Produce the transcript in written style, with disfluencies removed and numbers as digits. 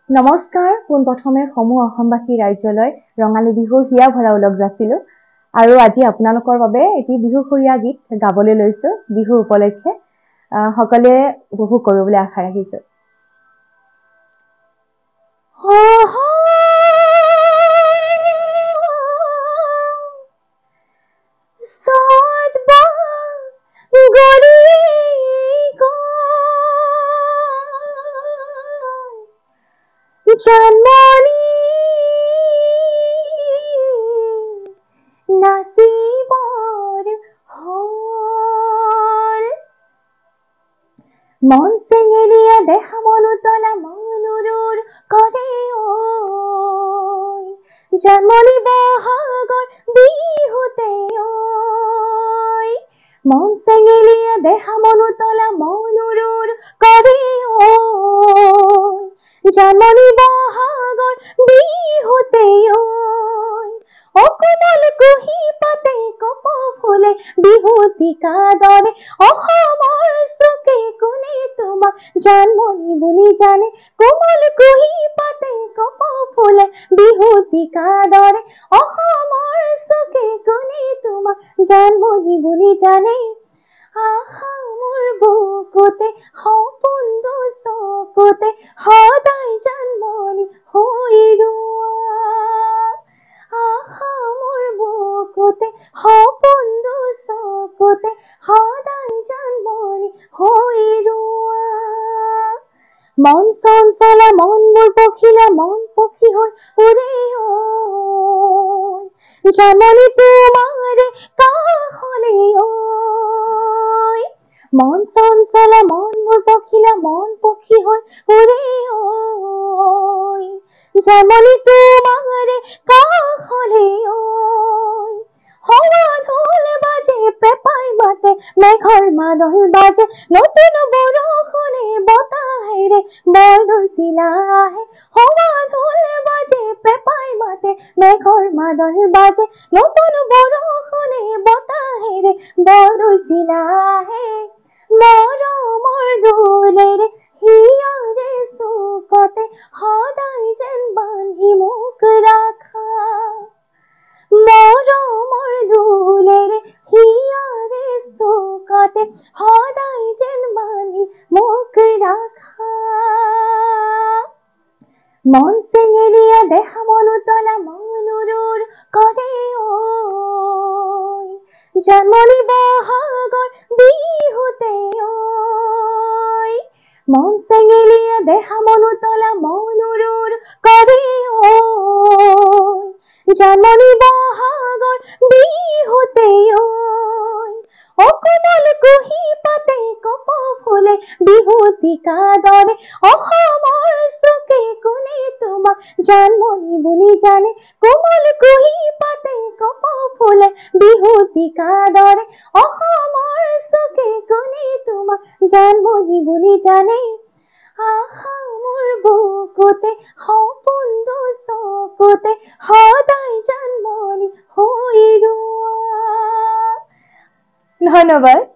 নমস্কাৰ পোনপ্ৰথমে সমূহ অসমবাসী ৰাজ্যলৈ ৰঙালী বিহুৰ হিয়া ভৰা ওলগ যাচিলো আৰু আজি আপোনালোকৰ বাবে এটি বিহুখৰীয়া গীত গাবলৈ লৈছো বিহু উপলক্ষে সকলোৱে উপভোগ কৰিব বুলি আশা ৰাখিছো। জন্মনি নাচিবৰ হল মন চেঙেলীয়া দেহা মন উতলা মনুৰুৰ কৰে জন্মনি বহাগৰ বিহুতে মন চেঙেলীয়া দেহা মন উতলা মনুৰুৰ কৰে জন্মনি বহাগৰ বিহুতে অকমল কুহি পাতে কপ ফুলে বিহুতিকা দৰে অসমৰ চুকে কোনে তোমাক জন্মনি বুলি জানে কোমল কুহি পাতে কপ ফুলে বিহুতিকা দৰে অসমৰ চুকে কোনে তোমাক জন্মনি বুলি জানে আহা মোৰ বুকুতে সপোনটো চকুতে সদায় জন্মনি হৈ ৰোৱা আহা মোৰ বুকুতে সপোনটো চকুতে সদায় জন্মনি হৈ ৰোৱা মন চঞ্চলা মনবোৰ পখিলা মন পখী হৈ উৰে জন্মনি তোমাৰে কাষলে মন চঞ্চলা মনবোৰ পখিলা মন পখী হৈ উৰে জন্মনি তোমাৰে কাষলে হৱা ঢোল বাজে পেপাই মাতে মেঘৰ মাদল বাজে নতুন বৰষুণে বতাহেৰে বৰদৈচিলা আহে হৱা ঢোল বাজে পেপাই মাতে মেঘৰ মাদল বাজে নতুন বৰষুণে বতাহেৰে বৰদৈচিলা আহে মৰমৰ দোলেৰে হিয়াৰে চুকতে সদায় যেন বান্ধি মোক ৰাখা মৰমৰ দোলেৰে হিয়াৰে চুকতে সদায় যেন বান্ধি মোক ৰাখা মন চেঙেলীয়া দেহা মন উতলা মনুৰুৰ কৰে জন্মনি বহাগৰ বিহুতে মন চেঙেলীয়া দেহা মন উতলা মনুৰুৰ কৰে জন্মনি বহাগৰ বিহুতে অকমল কুহি পাতে কপ ফুলে বিহুতিকা দৰে অসমৰ চুকে কোনে তোমাক জন্মনি বুলি জানে কোমল কুহি পাতে কপ ফুলে বিহুতিকা দৰে অসমৰ চুকে কোনে তোমাক জন্মনি বুলি জানে আহা মোৰ বুকুতে সপোনটো চকুতে সদায় জন্মনি হৈ ৰোৱা ধন্যবাদ।